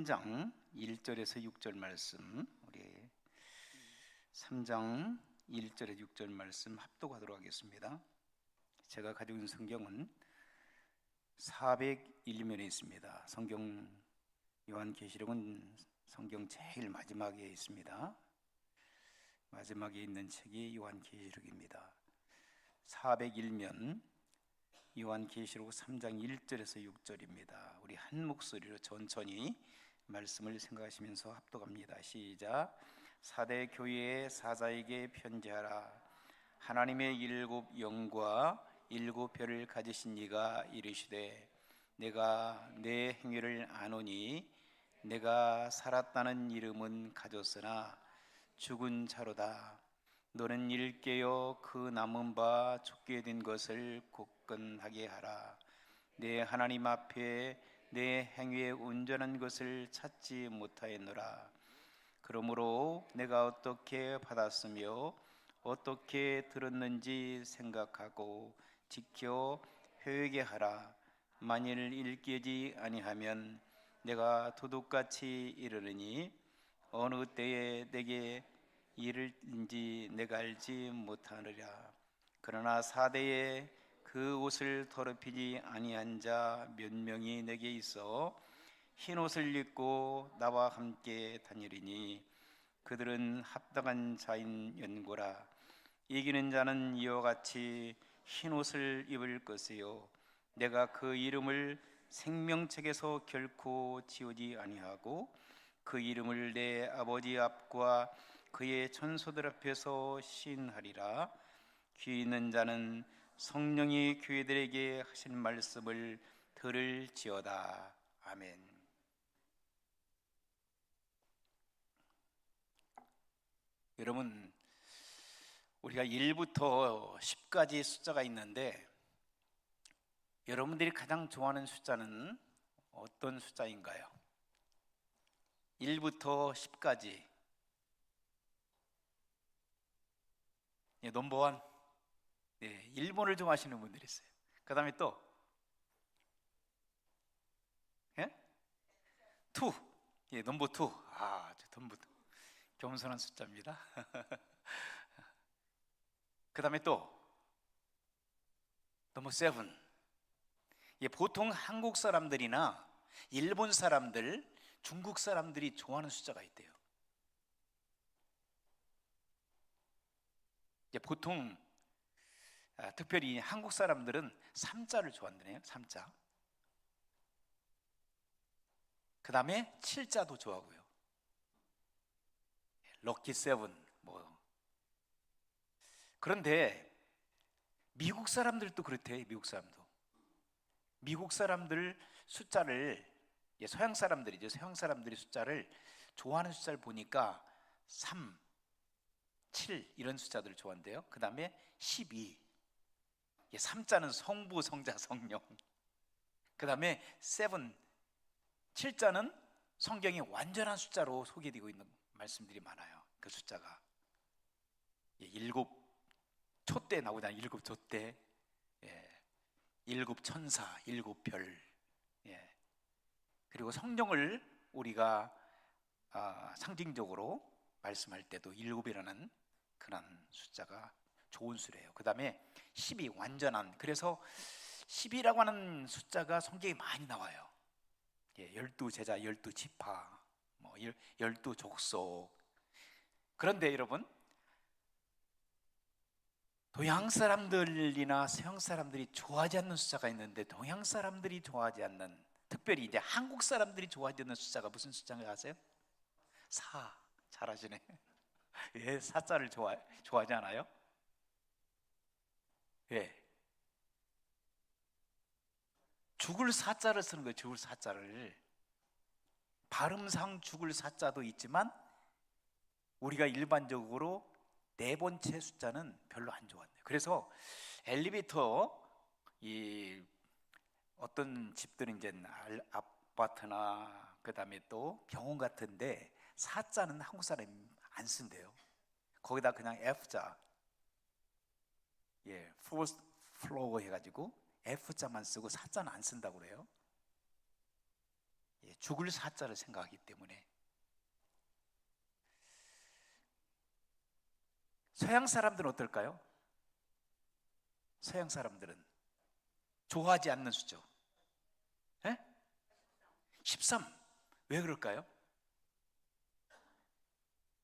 3장 1절에서 6절 말씀, 우리 3장 1절에서 6절 말씀 합독하도록 하겠습니다. 제가 가지고 있는 성경은 401면에 있습니다. 성경 요한계시록은 성경 제일 마지막에 있습니다. 마지막에 있는 책이 요한계시록입니다. 401면 요한계시록 3장 1절에서 6절입니다. 우리 한 목소리로 천천히 말씀을 생각하시면서 합독합니다. 시작. 사대 교회의 사자에게 편지하라. 하나님의 일곱 영과 일곱 별을 가지신 이가 이르시되 내가 내 행위를 아노니 내가 살았다는 이름은 가졌으나 죽은 자로다. 너는 일깨어 그 남은 바 죽게 된 것을 굳건하게 하라. 내 하나님 앞에 내 행위에 온전한 것을 찾지 못하였노라. 그러므로 내가 어떻게 받았으며 어떻게 들었는지 생각하고 지켜 회개하게 하라. 만일 일깨지 아니하면 내가 도둑같이 이르르니 어느 때에 내게 이를지 내가 알지 못하느라. 그러나 사대에 그 옷을 더럽히지 아니한 자 몇 명이 내게 있어 흰 옷을 입고 나와 함께 다니리니 그들은 합당한 자인 연고라. 이기는 자는 이와 같이 흰 옷을 입을 것이요 내가 그 이름을 생명책에서 결코 지우지 아니하고 그 이름을 내 아버지 앞과 그의 천소들 앞에서 시인하리라. 귀 있는 자는 성령이 교회들에게 하신 말씀을 들을지어다. 아멘. 여러분, 우리가 1부터 10까지 숫자가 있는데 여러분들이 가장 좋아하는 숫자는 어떤 숫자인가요? 1부터 10까지. 예, 넘버원. 네, 1번을 좋아하시는 분들이 있어요. 그 다음에 또 예? 2. 예, 넘버 2. 저 넘버 2. 겸손한 숫자입니다. 그 다음에 또 넘버 7. 예, 보통 한국 사람들이나 일본 사람들, 중국 사람들이 좋아하는 숫자가 있대요. 예, 보통 특별히 한국 사람들은 3자를 좋아한대요. 3자. 그 다음에 7자도 좋아하고요. 럭키 세븐 뭐. 그런데 미국 사람들도 그렇대요. 미국 사람들 숫자를, 서양 사람들이죠. 서양 사람들이 숫자를 좋아하는 숫자를 보니까 3, 7 이런 숫자들을 좋아한대요. 그 다음에 12. 3자는 성부, 성자, 성령. 그 다음에 7, 7자는 성경에 완전한 숫자로 소개되고 있는 말씀들이 많아요. 그 숫자가 7 촛대 나오잖아요. 7 촛대, 7 천사, 7 별. 그리고 성령을 우리가 상징적으로 말씀할 때도 7이라는 그런 숫자가 좋은 수래요. 그 다음에 12 완전한. 그래서 10이라고 하는 숫자가 성경에 많이 나와요. 12제자, 12지파, 12족속. 그런데 여러분, 동양 사람들이나 서양 사람들이 좋아하지 않는 숫자가 있는데 동양 사람들이 좋아하지 않는, 특별히 이제 한국 사람들이 좋아하지 않는 숫자가 무슨 숫자인지 아세요? 4. 잘하시네. 4자를 좋아하지 않아요? 죽을 4자를 쓰는 거예요. 죽을 4자를. 발음상 죽을 4자도 있지만 우리가 일반적으로 네 번째 숫자는 별로 안 좋아해요. 그래서 엘리베이터, 어떤 집들은 이제 아파트나 그 다음에 또 병원 같은데 4자는 한국 사람이 안 쓴대요. 거기다 그냥 F자, first floor 해가지고 F자만 쓰고 4자는 안 쓴다고 그래요. 죽을 사자를 생각하기 때문에. 서양 사람들은 어떨까요? 서양 사람들은 좋아하지 않는 수죠. 13. 왜 그럴까요?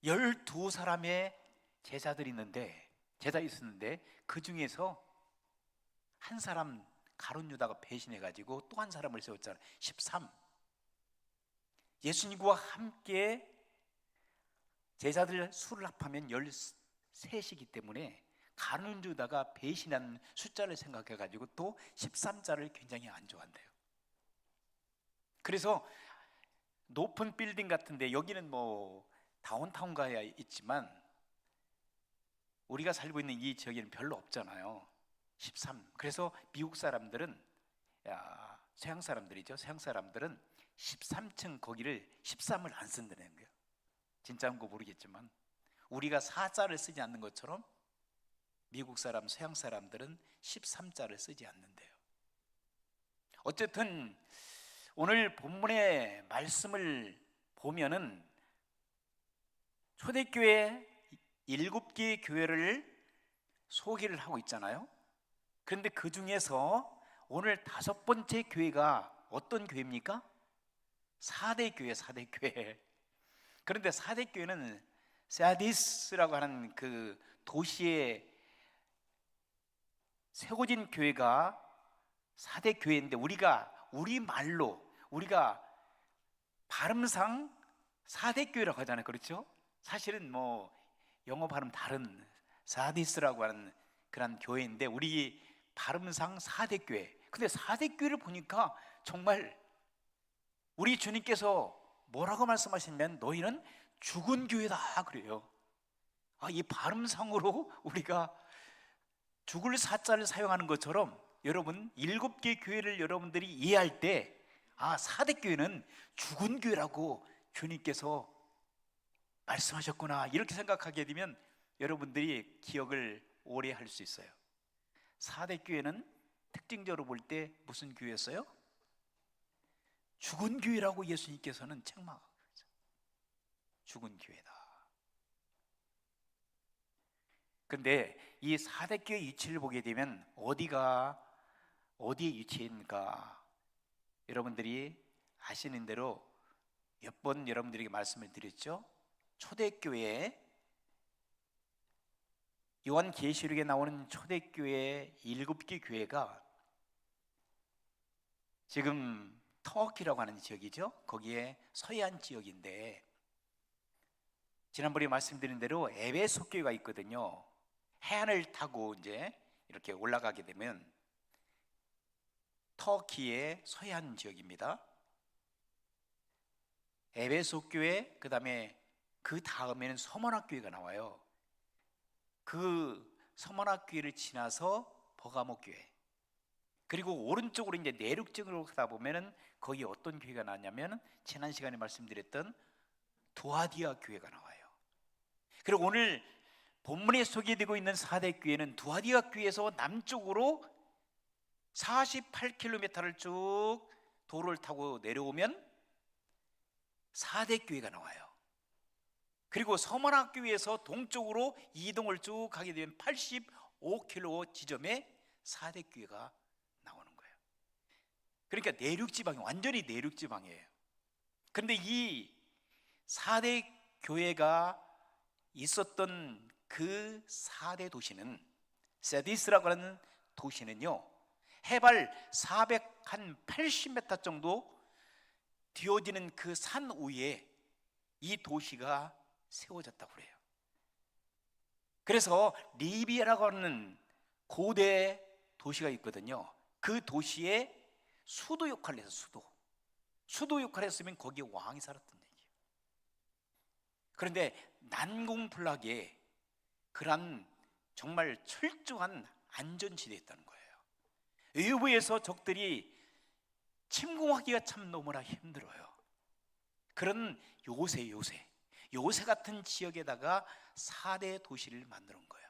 12사람의 제자들이 있었는데 그 중에서 한 사람 가룟 유다가 배신해가지고 또 한 사람을 세웠잖아요. 13. 예수님과 함께 제자들 수를 합하면 13이기 때문에 가룟 유다가 배신한 숫자를 생각해가지고 또 13자를 굉장히 안 좋아한대요. 그래서 높은 빌딩 같은데, 여기는 뭐 다운타운 가야 있지만 우리가 살고 있는 이 지역에는 별로 없잖아요. 13. 그래서 미국 사람들은, 서양 사람들이죠. 서양 사람들은 13층 거기를 13을 안 쓴다는 거예요. 진짜인 거 모르겠지만 우리가 4자를 쓰지 않는 것처럼 미국 사람, 서양 사람들은 13자를 쓰지 않는데요. 어쨌든 오늘 본문의 말씀을 보면은 초대교회 7개의 교회를 소개를 하고 있잖아요. 그런데 그 중에서 오늘 5번째 교회가 어떤 교회입니까? 4대 교회, 4대 교회. 그런데 4대 교회는 사디스라고 하는 그 도시에 세워진 교회가 4대 교회인데, 우리가 발음상 4대 교회라고 하잖아요. 그렇죠? 사실은 뭐 영어 발음 다른 사디스라고 하는 그런 교회인데 우리 발음상 4대 교회. 근데 4대 교회를 보니까 정말 우리 주님께서 뭐라고 말씀하시냐면 너희는 죽은 교회다 그래요. 이 발음상으로 우리가 죽을 사자를 사용하는 것처럼 여러분 7개 교회를 여러분들이 이해할 때 4대 교회는 죽은 교회라고 주님께서 말씀하셨구나, 이렇게 생각하게 되면 여러분들이 기억을 오래 할 수 있어요. 4대 교회는 특징적으로 볼 때 무슨 교회였어요? 죽은 교회라고 예수님께서는 책망하고 있어요. 죽은 교회다. 그런데 이 4대 교회 위치를 보게 되면 어디에 위치했는가, 여러분들이 아시는 대로 몇 번 여러분들에게 말씀을 드렸죠. 초대교회, 요한계시록에 나오는 초대교회 7개 교회가 지금 터키라고 하는 지역이죠. 거기에 서해안 지역인데, 지난번에 말씀드린 대로 에베소 교회가 있거든요. 해안을 타고 이제 이렇게 올라가게 되면 터키의 서해안 지역입니다. 에베소 교회, 그 다음에는 서머나 교회가 나와요. 그 서머나 교회를 지나서 버가모 교회, 그리고 오른쪽으로 이제 내륙쪽으로 가다 보면은 거기 어떤 교회가 나왔냐면 지난 시간에 말씀드렸던 두아디아 교회가 나와요. 그리고 오늘 본문에 소개되고 있는 4대 교회는 두아디아 교회에서 남쪽으로 48km를 쭉 도로를 타고 내려오면 4대 교회가 나와요. 그리고 서머나 교회에서 동쪽으로 이동을 쭉 가게 되면 85km 지점에 4대 교회가 나오는 거예요. 그러니까 내륙지방이 완전히 내륙지방이에요. 그런데 이 4대 교회가 있었던 그 4대 도시는, 세디스라고 하는 도시는요, 해발 480m 정도 뒤어지는 그 산 위에 이 도시가 세워졌다고 그래요. 그래서 리비아라고 하는 고대 도시가 있거든요. 그 도시의 수도 역할을 해서 수도 역할을 했으면 거기에 왕이 살았던 얘기예요. 그런데 난공불락에 그런 정말 철저한 안전지대에 있다는 거예요. 외부에서 적들이 침공하기가 참 너무나 힘들어요. 그런 요새 같은 지역에다가 4대 도시를 만들어 온 거예요.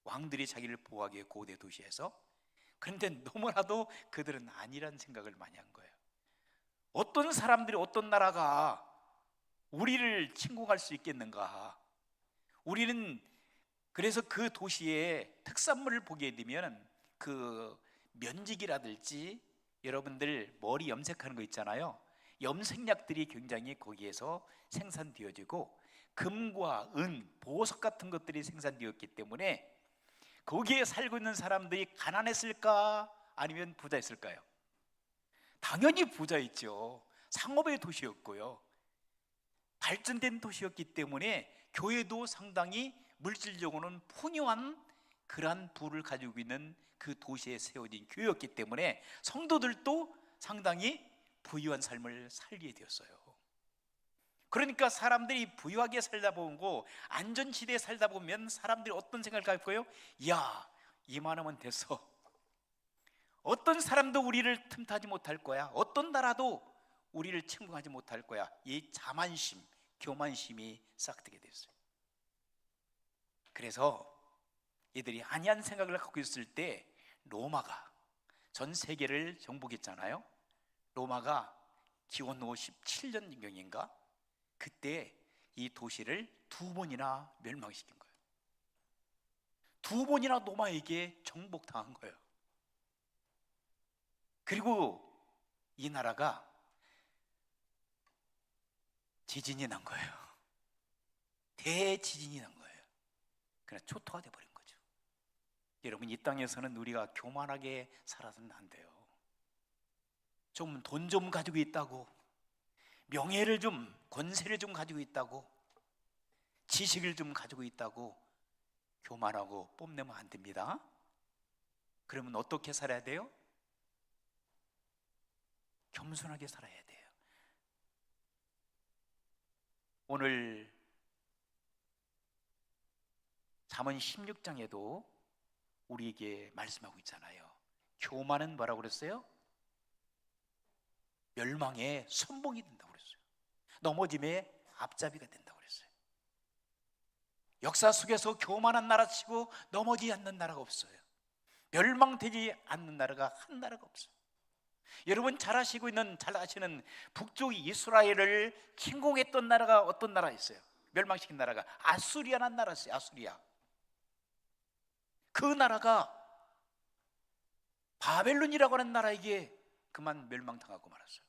왕들이 자기를 보호하기에 고대 도시에서. 그런데 너무나도 그들은 아니란 생각을 많이 한 거예요. 어떤 사람들이, 어떤 나라가 우리를 침공할 수 있겠는가? 우리는 그래서 그 도시의 특산물을 보게 되면 그 면직이라든지 여러분들 머리 염색하는 거 있잖아요. 염색약들이 굉장히 거기에서 생산되어지고 금과 은, 보석 같은 것들이 생산되었기 때문에 거기에 살고 있는 사람들이 가난했을까? 아니면 부자였을까요? 당연히 부자였죠. 상업의 도시였고요. 발전된 도시였기 때문에 교회도 상당히 물질적으로는 풍요한 그러한 부를 가지고 있는 그 도시에 세워진 교회였기 때문에 성도들도 상당히 부유한 삶을 살게 되었어요. 그러니까 사람들이 부유하게 살다 보고 안전지대에 살다 보면 사람들이 어떤 생각을 갖고요? 야, 이만하면 됐어. 어떤 사람도 우리를 틈타지 못할 거야. 어떤 나라도 우리를 침공하지 못할 거야. 이 자만심, 교만심이 싹트게 됐어요. 그래서 이들이 안이한 생각을 갖고 있을 때 로마가 전 세계를 정복했잖아요. 로마가 기원 57년경인가 그때 이 도시를 2번이나 멸망시킨 거예요. 2번이나 로마에게 정복당한 거예요. 그리고 이 나라가 지진이 난 거예요. 대지진이 난 거예요. 그냥 초토화 돼 버린 거죠. 여러분, 이 땅에서는 우리가 교만하게 살아서는 안 돼요. 좀 돈 좀 가지고 있다고, 명예를 좀, 권세를 좀 가지고 있다고, 지식을 좀 가지고 있다고 교만하고 뽐내면 안 됩니다. 그러면 어떻게 살아야 돼요? 겸손하게 살아야 돼요. 오늘 잠언 16장에도 우리에게 말씀하고 있잖아요. 교만은 뭐라고 그랬어요? 멸망의 선봉이 된다고 그랬어요. 넘어짐의 앞잡이가 된다고 그랬어요. 역사 속에서 교만한 나라치고 넘어지지 않는 나라가 없어요. 멸망되지 않는 나라가 한 나라가 없어요. 여러분 잘 아시는 북쪽 이스라엘을 침공했던 나라가 어떤 나라 있어요? 멸망시킨 나라가 아수리아라는 나라였어요. 아수리아. 그 나라가 바벨론이라고 하는 나라에게 그만 멸망당하고 말았어요.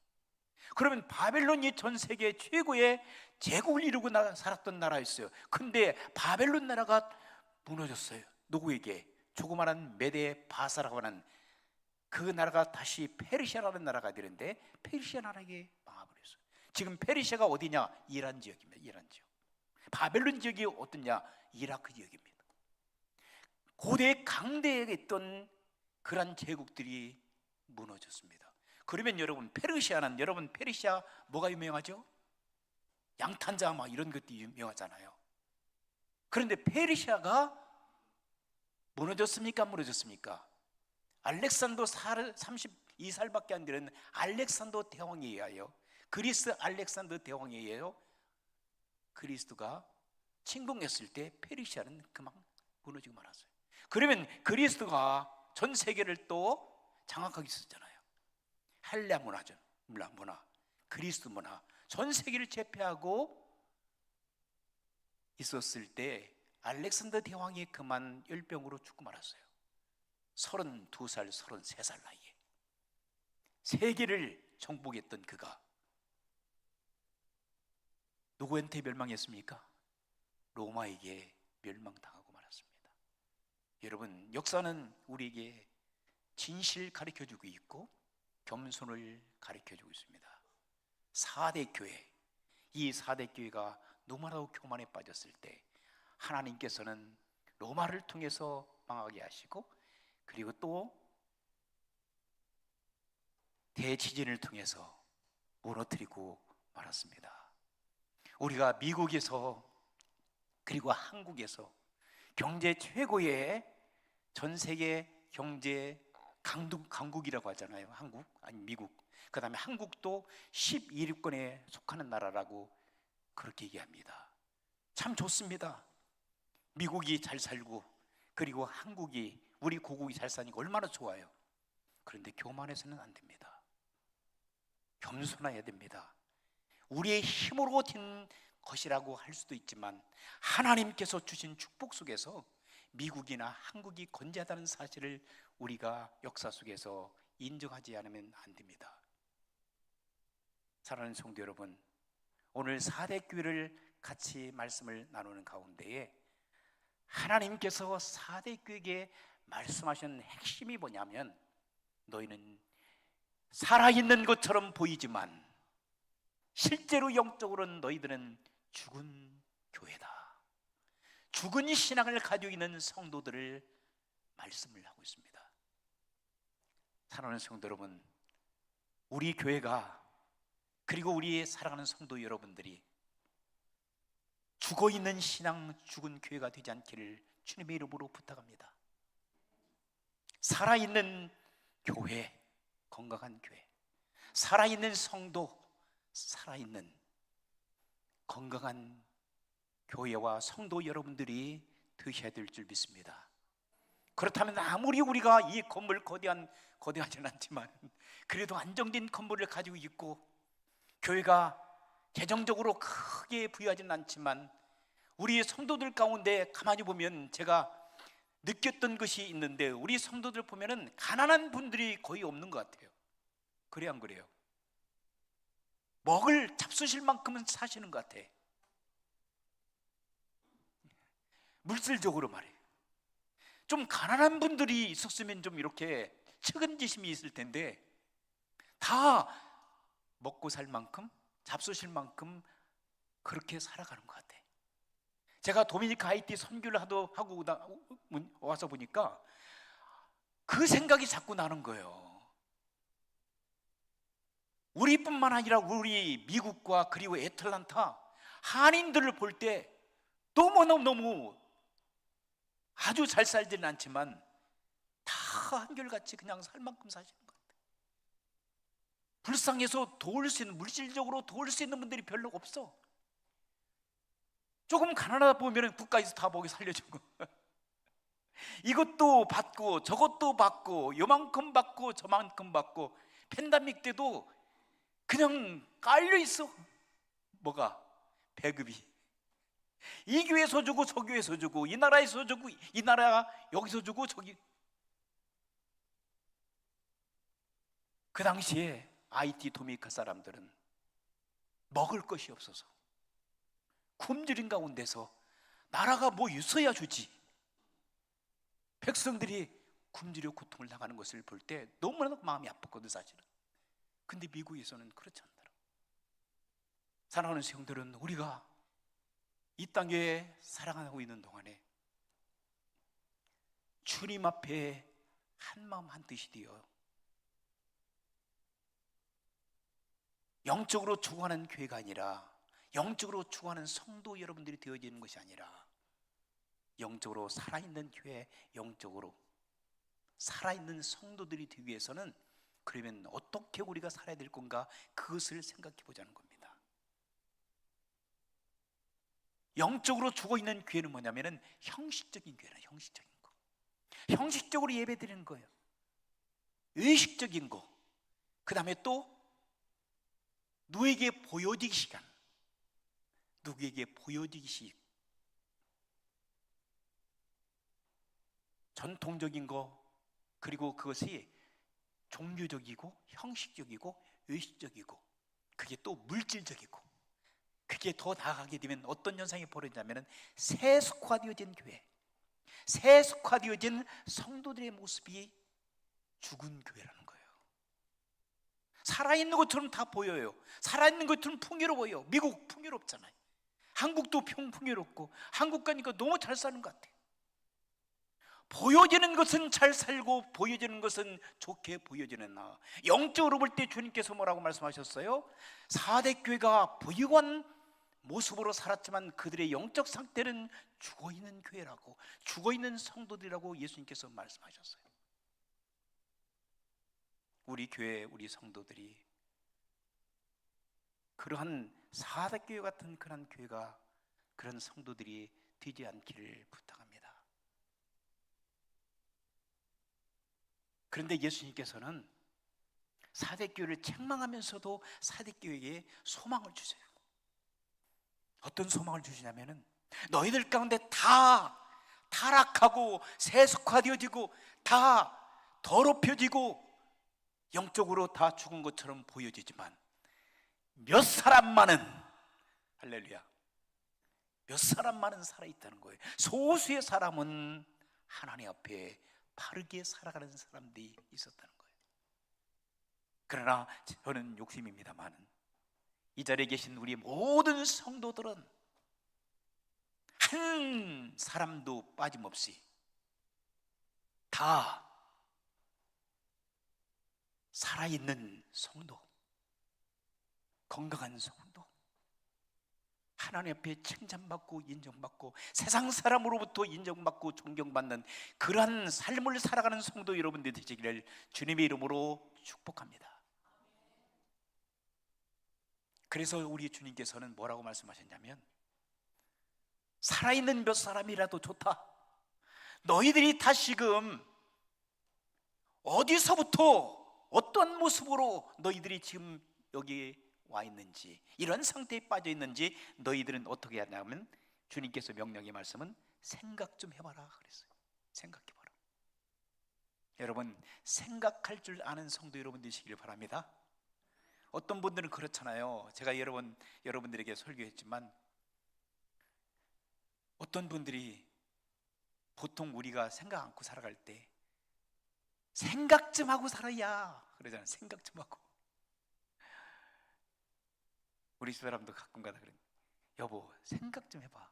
그러면 바벨론이 전 세계 최고의 제국을 이루고 살았던 나라였어요. 근데 바벨론 나라가 무너졌어요. 누구에게? 조그마한 메데 바사라고 하는 그 나라가 다시 페르시아라는 나라가 되는데 페르시아 나라에게 망해버렸어요. 지금 페르시아가 어디냐? 이란 지역입니다. 이란 지역. 바벨론 지역이 어떠냐? 이라크 지역입니다. 고대 강대에 있던 그런 제국들이 무너졌습니다. 그러면 여러분 페르시아 뭐가 유명하죠? 양탄자 막 이런 것들이 유명하잖아요. 그런데 페르시아가 무너졌습니까? 무너졌습니까? 알렉산더 32살밖에 안 되는 알렉산더 대왕에 의하여, 그리스 알렉산더 대왕에 의하여 그리스도가 침공했을 때 페르시아는 그만 무너지고 말았어요. 그러면 그리스도가 전 세계를 또 장악하고 있었잖아요. 헬라 문화죠. 문화, 그리스도 문화, 전 세계를 제패하고 있었을 때 알렉산더 대왕이 그만 열병으로 죽고 말았어요. 32살, 33살 나이에 세계를 정복했던 그가 누구한테 멸망했습니까? 로마에게 멸망당하고 말았습니다. 여러분, 역사는 우리에게 진실 가르쳐주고 있고 겸손을 가르쳐주고 있습니다. 4대 교회, 이 4대 교회가 너무나도 교만에 빠졌을 때 하나님께서는 로마를 통해서 망하게 하시고, 그리고 또 대지진을 통해서 무너뜨리고 말았습니다. 우리가 미국에서 그리고 한국에서 경제 최고의 전 세계 경제 강국이라고 하잖아요. 한국, 아니 미국. 그 다음에 한국도 11위권에 속하는 나라라고 그렇게 얘기합니다. 참 좋습니다. 미국이 잘 살고 그리고 한국이, 우리 고국이 잘 사니까 얼마나 좋아요. 그런데 교만해서는 안 됩니다. 겸손해야 됩니다. 우리의 힘으로 된 것이라고 할 수도 있지만 하나님께서 주신 축복 속에서 미국이나 한국이 건재하다는 사실을 우리가 역사 속에서 인정하지 않으면 안 됩니다. 사랑하는 성도 여러분, 오늘 4대 교회를 같이 말씀을 나누는 가운데에 하나님께서 4대 교회에게 말씀하신 핵심이 뭐냐면, 너희는 살아있는 것처럼 보이지만 실제로 영적으로는 너희들은 죽은 교회다. 죽은 신앙을 가지고 있는 성도들을 말씀을 하고 있습니다. 사랑하는 성도 여러분, 우리 교회가, 그리고 우리의 사랑하는 성도 여러분들이 죽어있는 신앙, 죽은 교회가 되지 않기를 주님의 이름으로 부탁합니다. 살아있는 교회, 건강한 교회, 살아있는 성도, 살아있는 건강한 교회와 성도 여러분들이 되셔야 될 줄 믿습니다. 그렇다면 아무리 우리가 이 건물 거대하지는 않지만 그래도 안정된 건물을 가지고 있고 교회가 재정적으로 크게 부유하지는 않지만 우리 성도들 가운데 가만히 보면 제가 느꼈던 것이 있는데, 우리 성도들 보면은 가난한 분들이 거의 없는 것 같아요. 그래 안 그래요? 먹을 잡수실 만큼은 사시는 것 같아. 물질적으로 말이에요. 좀 가난한 분들이 있었으면 좀 이렇게 측은지심이 있을 텐데 다 먹고 살 만큼, 잡수실 만큼 그렇게 살아가는 것 같아. 제가 도미니카 하이티 선교를 하고 와서 보니까 그 생각이 자꾸 나는 거예요. 우리뿐만 아니라 우리 미국과 그리고 애틀란타 한인들을 볼 때 너무너무 아주 잘 살지는 않지만 다 한결같이 그냥 살 만큼 사시는 것 같아요. 불쌍해서 도울 수 있는, 물질적으로 도울 수 있는 분들이 별로 없어. 조금 가난하다 보면 국가에서 다 먹이 살려주고 이것도 받고 저것도 받고 요만큼 받고 저만큼 받고 팬데믹 때도 그냥 깔려 있어. 뭐가? 배급이. 이 교회에서 주고 저 교회에서 주고 이 나라에서 주고 이 나라 여기서 주고 저기. 그 당시에 IT 도미니카 사람들은 먹을 것이 없어서 굶주린 가운데서 나라가 뭐 있어야 주지, 백성들이 굶주려 고통을 당하는 것을 볼 때 너무나 마음이 아팠거든 사실은. 근데 미국에서는 그렇지 않더라고. 사랑하는 성도들은 우리가 이 땅에 살아가고 있는 동안에 주님 앞에 한마음 한뜻이 되어 영적으로 죽어가는 교회가 아니라, 영적으로 죽어가는 성도 여러분들이 되어지는 것이 아니라 영적으로 살아있는 교회, 영적으로 살아있는 성도들이 되기 위해서는 그러면 어떻게 우리가 살아야 될 건가, 그것을 생각해 보자는 겁니다. 영적으로 죽어있는 교회는 뭐냐면은 형식적인 교회는 형식적인 거, 형식적으로 예배 드리는 거예요. 의식적인 거, 그 다음에 또 누구에게 보여지기 시간, 누구에게 보여지기 시, 전통적인 거, 그리고 그것이 종교적이고 형식적이고 의식적이고 그게 또 물질적이고, 그게 더 나아가게 되면 어떤 현상이 벌어지냐면 세속화되어진 교회, 세속화되어진 성도들의 모습이 죽은 교회라는 거예요. 살아있는 것처럼 다 보여요. 살아있는 것처럼 풍요로워요. 미국 풍요롭잖아요. 한국도 풍요롭고 한국 가니까 너무 잘 사는 것 같아요. 보여지는 것은 잘 살고 보여지는 것은 좋게 보여지는 나. 영적으로 볼 때 주님께서 뭐라고 말씀하셨어요? 4대 교회가 부유한 모습으로 살았지만 그들의 영적 상태는 죽어있는 교회라고, 죽어있는 성도들이라고 예수님께서 말씀하셨어요. 우리 교회, 우리 성도들이 그러한 4대 교회 같은 그런 교회가, 그런 성도들이 되지 않기를 부탁합니다. 그런데 예수님께서는 사대교회를 책망하면서도 사대교회에 소망을 주세요. 어떤 소망을 주시냐면은 너희들 가운데 다 타락하고 세속화되어지고 다 더럽혀지고 영적으로 다 죽은 것처럼 보여지지만 몇 사람만은, 할렐루야, 몇 사람만은 살아있다는 거예요. 소수의 사람은 하나님 앞에 바르게 살아가는 사람들이 있었다는 거예요. 그러나 저는 욕심입니다만 이 자리에 계신 우리 모든 성도들은 한 사람도 빠짐없이 다 살아있는 성도, 건강한 성도, 하나님 앞에 칭찬받고 인정받고 세상 사람으로부터 인정받고 존경받는 그러한 삶을 살아가는 성도 여러분들이 되시기를 주님의 이름으로 축복합니다. 그래서 우리 주님께서는 뭐라고 말씀하셨냐면 살아있는 몇 사람이라도 좋다. 너희들이 다시금 어디서부터 어떤 모습으로 너희들이 지금 여기에 와 있는지, 이런 상태에 빠져 있는지 너희들은 어떻게 하냐면 주님께서 명령의 말씀은 생각 좀 해봐라 그랬어요. 생각해봐라. 여러분, 생각할 줄 아는 성도 여러분 되시길 바랍니다. 어떤 분들은 그렇잖아요. 제가 여러분들에게 설교했지만 어떤 분들이 보통 우리가 생각 않고 살아갈 때 생각 좀 하고 살아야 그러잖아요. 생각 좀 하고. 우리 집사람도 가끔가다 그래. 여보, 생각 좀 해봐.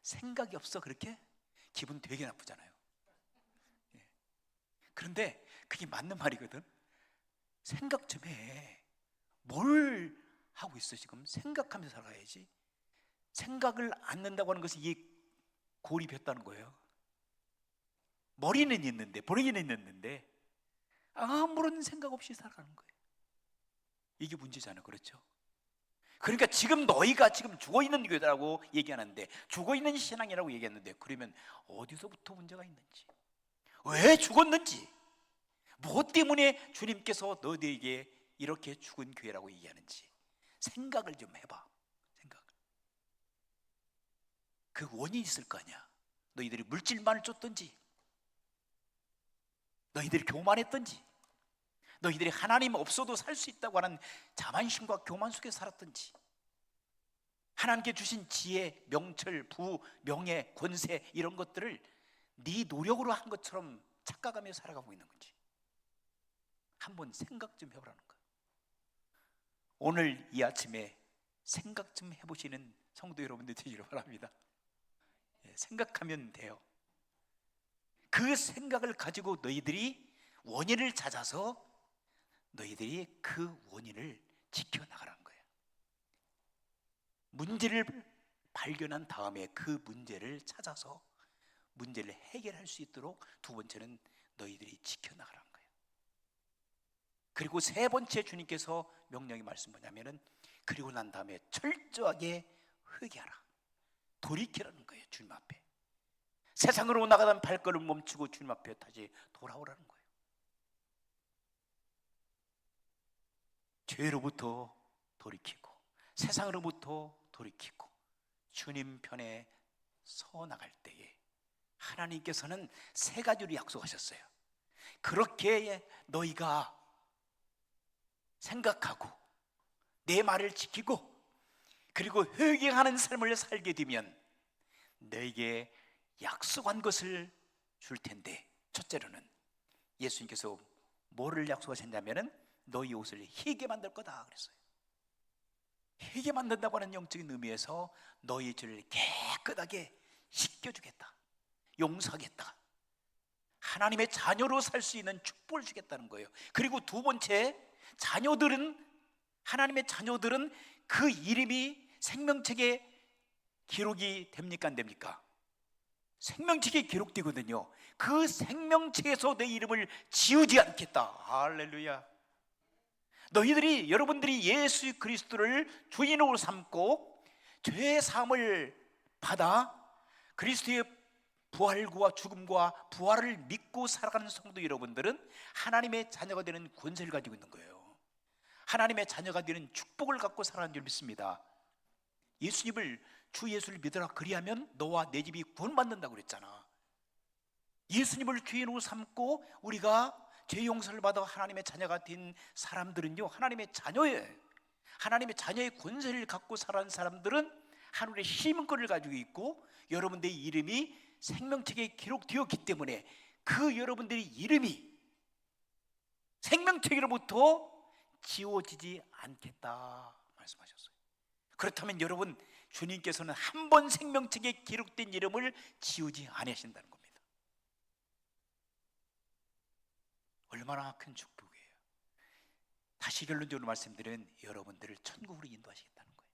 생각이 없어 그렇게? 기분 되게 나쁘잖아요. 예. 그런데 그게 맞는 말이거든. 생각 좀 해. 뭘 하고 있어 지금? 생각하면서 살아야지. 생각을 안 는다고 하는 것이 이게 고립했다는 거예요. 머리는 있는데 아무런 생각 없이 살아가는 거예요. 이게 문제잖아요. 그렇죠? 그러니까 지금 너희가 지금 죽어있는 교회라고 얘기하는데, 죽어있는 신앙이라고 얘기했는데, 그러면 어디서부터 문제가 있는지, 왜 죽었는지, 무엇 때문에 주님께서 너희에게 이렇게 죽은 교회라고 얘기하는지 생각을 좀 해봐. 생각. 그 원인이 있을 거 아니야. 너희들이 물질만을 쫓든지, 너희들이 교만했든지, 너희들이 하나님 없어도 살 수 있다고 하는 자만심과 교만 속에 살았든지, 하나님께 주신 지혜, 명철, 부, 명예, 권세 이런 것들을 네 노력으로 한 것처럼 착각하며 살아가고 있는 건지 한번 생각 좀 해보라는 거예요. 오늘 이 아침에 생각 좀 해보시는 성도 여러분들 되시길 바랍니다. 생각하면 돼요. 그 생각을 가지고 너희들이 원인을 찾아서 너희들이 그 원인을 지켜나가라는 거예요. 문제를 발견한 다음에 그 문제를 찾아서 문제를 해결할 수 있도록 두 번째는 너희들이 지켜나가라는 거예요. 그리고 세 번째 주님께서 명령의 말씀 뭐냐면은 그리고 난 다음에 철저하게 회개하라. 돌이키라는 거예요. 주님 앞에 세상으로 나가던 발걸음 멈추고 주님 앞에 다시 돌아오라는 거예요. 죄로부터 돌이키고 세상으로부터 돌이키고 주님 편에 서 나갈 때에 하나님께서는 세 가지로 약속하셨어요. 그렇게 너희가 생각하고 내 말을 지키고 그리고 회개하는 삶을 살게 되면 너에게 약속한 것을 줄 텐데, 첫째로는 예수님께서 뭐를 약속하셨냐면은 너희 옷을 희게 만들 거다 그랬어요. 희게 만든다고 하는 영적인 의미에서 너희 죄를 깨끗하게 씻겨주겠다, 용서하겠다, 하나님의 자녀로 살 수 있는 축복을 주겠다는 거예요. 그리고 두 번째, 하나님의 자녀들은 그 이름이 생명책에 기록이 됩니까 안 됩니까? 생명책에 기록되거든요. 그 생명책에서 내 이름을 지우지 않겠다. 할렐루야. 여러분들이 예수 그리스도를 주인으로 삼고 죄의 사함을 받아 그리스도의 부활과 죽음과 부활을 믿고 살아가는 성도 여러분들은 하나님의 자녀가 되는 권세를 가지고 있는 거예요. 하나님의 자녀가 되는 축복을 갖고 살아가는 줄 믿습니다. 주 예수를 믿으라, 그리하면 너와 내 집이 구원받는다고 그랬잖아. 예수님을 주인으로 삼고 우리가 죄 용서를 받아 하나님의 자녀가 된 사람들은요, 하나님의 자녀예요. 하나님의 자녀의 권세를 갖고 살아가는 사람들은 하늘의 시민권을 가지고 있고, 여러분들의 이름이 생명책에 기록되었기 때문에 그 여러분들의 이름이 생명책으로부터 지워지지 않겠다 말씀하셨어요. 그렇다면 여러분, 주님께서는 한 번 생명책에 기록된 이름을 지우지 않으신다는 겁니다. 얼마나 큰 축복이에요. 다시 결론적으로 말씀드리면 여러분들을 천국으로 인도하시겠다는 거예요.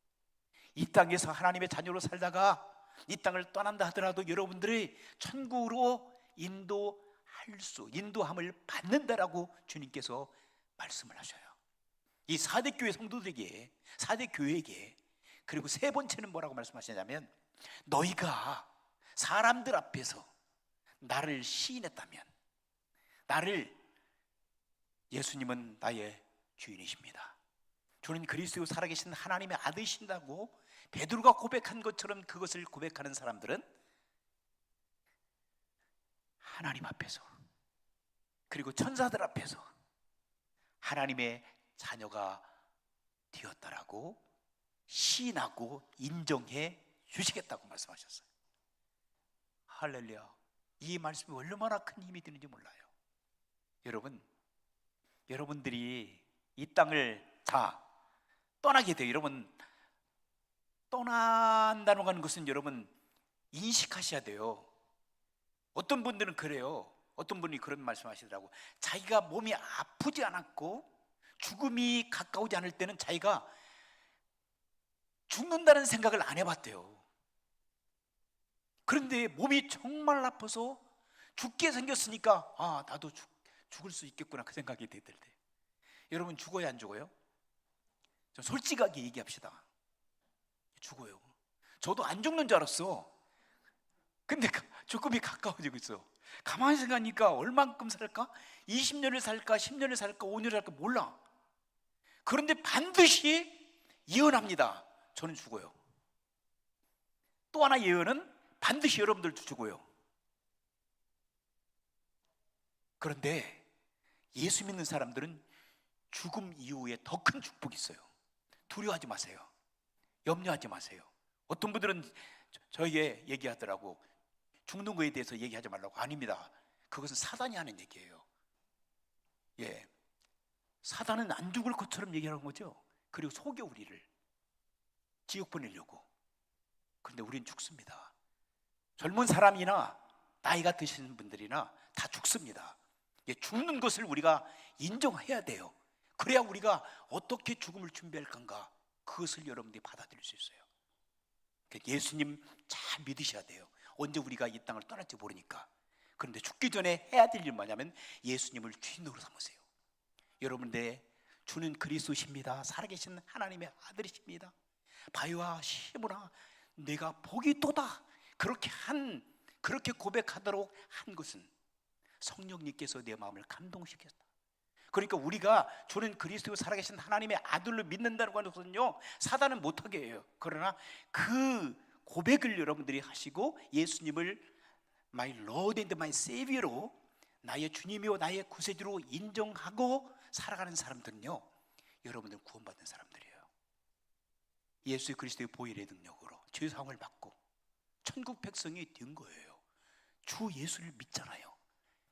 이 땅에서 하나님의 자녀로 살다가 이 땅을 떠난다 하더라도 여러분들이 천국으로 인도함을 받는다라고 주님께서 말씀을 하셔요. 이 4대 교회 성도들에게, 4대 교회에게. 그리고 세 번째는 뭐라고 말씀하시냐면, 너희가 사람들 앞에서 나를 시인했다면, 예수님은 나의 주인이십니다, 주는 그리스도 살아계신 하나님의 아들이신다고 베드로가 고백한 것처럼 그것을 고백하는 사람들은 하나님 앞에서, 그리고 천사들 앞에서 하나님의 자녀가 되었다라고 시인하고 인정해 주시겠다고 말씀하셨어요. 할렐루야. 이 말씀이 얼마나 큰 힘이 되는지 몰라요. 여러분들이 이 땅을 다 떠나게 돼요. 여러분, 떠난다는 것은 여러분 인식하셔야 돼요. 어떤 분들은 그래요. 어떤 분이 그런 말씀하시더라고. 자기가 몸이 아프지 않았고 죽음이 가까우지 않을 때는 자기가 죽는다는 생각을 안 해봤대요. 그런데 몸이 정말 아파서 죽게 생겼으니까 나도 죽을 수 있겠구나, 그 생각이 들대요. 여러분, 죽어요 안 죽어요? 좀 솔직하게 얘기합시다. 죽어요. 저도 안 죽는 줄 알았어. 근데 죽음이 가까워지고 있어. 가만히 생각하니까 얼만큼 살까? 20년을 살까? 10년을 살까? 5년을 살까? 몰라. 그런데 반드시 예언합니다. 저는 죽어요. 또 하나 예언은 반드시 여러분들도 죽어요. 그런데 예수 믿는 사람들은 죽음 이후에 더 큰 축복이 있어요. 두려워하지 마세요. 염려하지 마세요. 어떤 분들은 저에게 얘기하더라고. 죽는 거에 대해서 얘기하지 말라고. 아닙니다. 그것은 사단이 하는 얘기예요. 사단은 안 죽을 것처럼 얘기하는 거죠. 그리고 속여 우리를 지옥 보내려고. 그런데 우린 죽습니다. 젊은 사람이나 나이가 드시는 분들이나 다 죽습니다. 죽는 것을 우리가 인정해야 돼요. 그래야 우리가 어떻게 죽음을 준비할 건가, 그것을 여러분들이 받아들일 수 있어요. 예수님 잘 믿으셔야 돼요. 언제 우리가 이 땅을 떠날지 모르니까. 그런데 죽기 전에 해야 될 일은 뭐냐면 예수님을 주인으로 삼으세요. 여러분들, 주는 그리스도십니다. 살아계신 하나님의 아들이십니다. 바위와 시므라 내가 복이 또다. 그렇게 고백하도록 한 것은 성령님께서 내 마음을 감동시켰다. 그러니까 우리가 주는 그리스도 살아계신 하나님의 아들로 믿는다는 것은요, 사단은 못하게 해요. 그러나 그 고백을 여러분들이 하시고 예수님을 My Lord and My Savior로, 나의 주님이요 나의 구세주로 인정하고 살아가는 사람들은요, 여러분들은 구원받는 사람들이에요. 예수 그리스도의 보혈의 능력으로 죄사함을 받고 천국 백성이 된 거예요. 주 예수를 믿잖아요.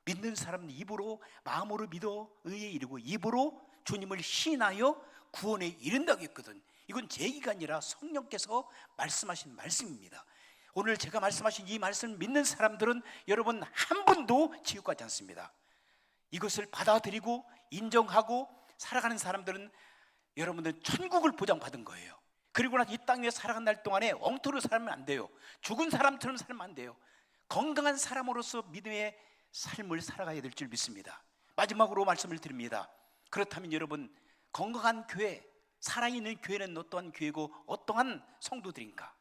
믿는 사람은 입으로, 마음으로 믿어 의에 이르고 입으로 주님을 시인하여 구원에 이른다고 했거든. 이건 제 얘기가 아니라 성령께서 말씀하신 말씀입니다. 오늘 제가 말씀하신 이 말씀을 믿는 사람들은 여러분 한 분도 지옥 가지 않습니다. 이것을 받아들이고 인정하고 살아가는 사람들은 여러분들 천국을 보장받은 거예요. 그리고 나서 이 땅 위에 살아간 날 동안에 엉터리로 살면 안 돼요. 죽은 사람처럼 살면 안 돼요. 건강한 사람으로서 믿음의 삶을 살아가야 될 줄 믿습니다. 마지막으로 말씀을 드립니다. 그렇다면 여러분, 건강한 교회, 살아있는 교회는 어떠한 교회고 어떠한 성도들인가?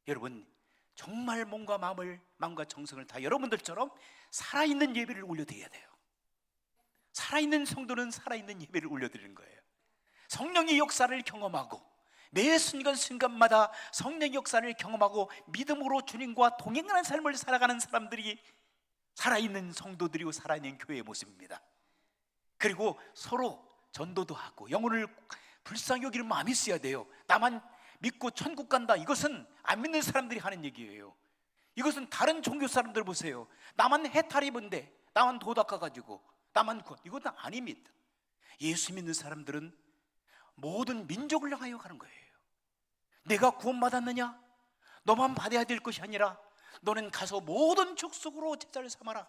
여러분, 정말 몸과 마음과 정성을 다 여러분들처럼 살아있는 예배를 올려드려야 돼요. 살아있는 성도는 살아있는 예배를 올려드리는 거예요. 성령의 역사를 경험하고 매 순간순간마다 성령의 역사를 경험하고 믿음으로 주님과 동행하는 삶을 살아가는 사람들이 살아있는 성도들이고 살아있는 교회의 모습입니다. 그리고 서로 전도도 하고 영혼을 불쌍히 여기는 마음이 있어야 돼요. 나만 믿고 천국 간다, 이것은 안 믿는 사람들이 하는 얘기예요. 이것은 다른 종교 사람들 보세요. 나만 해탈 입은데, 나만 도닦아가지고 나만 구원, 이것은 아닙니다. 예수 믿는 사람들은 모든 민족을 향하여 가는 거예요. 내가 구원받았느냐? 너만 받아야 될 것이 아니라 너는 가서 모든 족속으로 제자를 삼아라.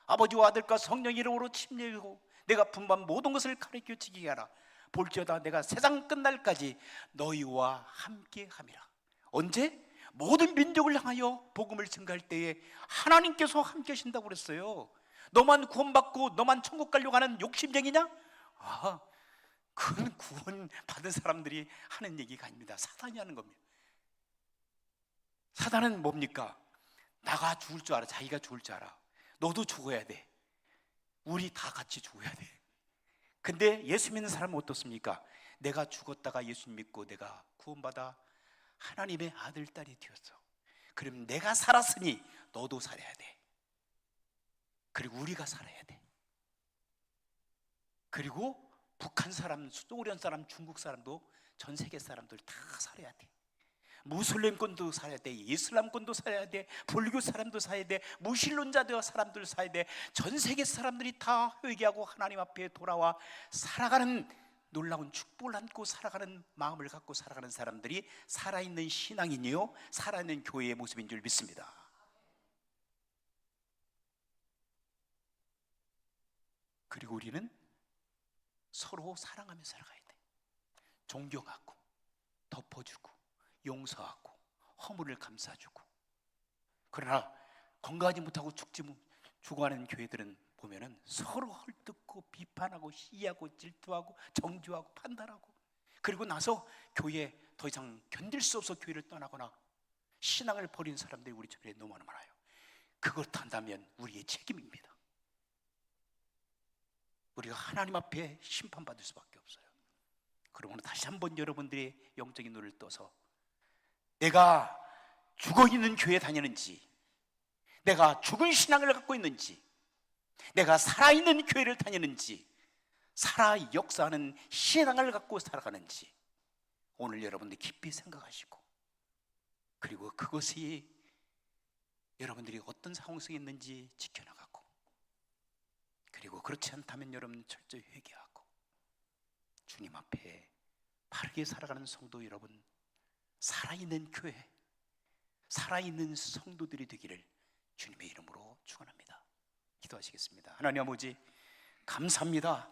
아버지와 아들과 성령 이름으로 침례하고 내가 분반 모든 것을 가르쳐 지키게 하라. 볼지어다 내가 세상 끝날까지 너희와 함께 함이라. 언제? 모든 민족을 향하여 복음을 증가할 때에 하나님께서 함께 하신다고 그랬어요. 너만 구원받고 너만 천국 가려고 하는 욕심쟁이냐? 그건 구원 받은 사람들이 하는 얘기가 아닙니다. 사단이 하는 겁니다. 사단은 뭡니까? 나가 죽을 줄 알아. 자기가 죽을 줄 알아. 너도 죽어야 돼. 우리 다 같이 죽어야 돼. 근데 예수 믿는 사람은 어떻습니까? 내가 죽었다가 예수 믿고 내가 구원받아 하나님의 아들, 딸이 되었어. 그럼 내가 살았으니 너도 살아야 돼. 그리고 우리가 살아야 돼. 그리고 북한 사람, 소련 사람, 중국 사람도 전 세계 사람들 다 살아야 돼. 무슬림권도 살아야 돼. 이슬람권도 살아야 돼. 불교 사람도 살아야 돼. 무신론자들 사람들 살아야 돼. 전 세계 사람들이 다 회개하고 하나님 앞에 돌아와 살아가는 놀라운 축복을 안고 살아가는 마음을 갖고 살아가는 사람들이 살아있는 신앙인이요 살아있는 교회의 모습인 줄 믿습니다. 그리고 우리는 서로 사랑하며 살아가야 돼. 존경하고 덮어주고 용서하고 허물을 감싸주고. 그러나 건강하지 못하고 죽어가는 교회들은 보면은 서로 헐뜯고 비판하고 시기하고 질투하고 정죄하고 판단하고, 그리고 나서 교회에 더 이상 견딜 수 없어 교회를 떠나거나 신앙을 버린 사람들이 우리 주변에 너무 많아요. 그렇다면 우리의 책임입니다. 우리가 하나님 앞에 심판받을 수밖에 없어요. 그러므로 다시 한번 여러분들의 영적인 눈을 떠서 내가 죽어있는 교회에 다니는지, 내가 죽은 신앙을 갖고 있는지, 내가 살아있는 교회를 다니는지, 살아 역사하는 신앙을 갖고 살아가는지 오늘 여러분들이 깊이 생각하시고, 그리고 그것이 여러분들이 어떤 상황 속에 있는지 지켜나가고, 그리고 그렇지 않다면 여러분 철저히 회개하고 주님 앞에 바르게 살아가는 성도 여러분, 살아있는 교회, 살아있는 성도들이 되기를 주님의 이름으로 축원합니다. 기도하시겠습니다. 하나님 아버지, 감사합니다.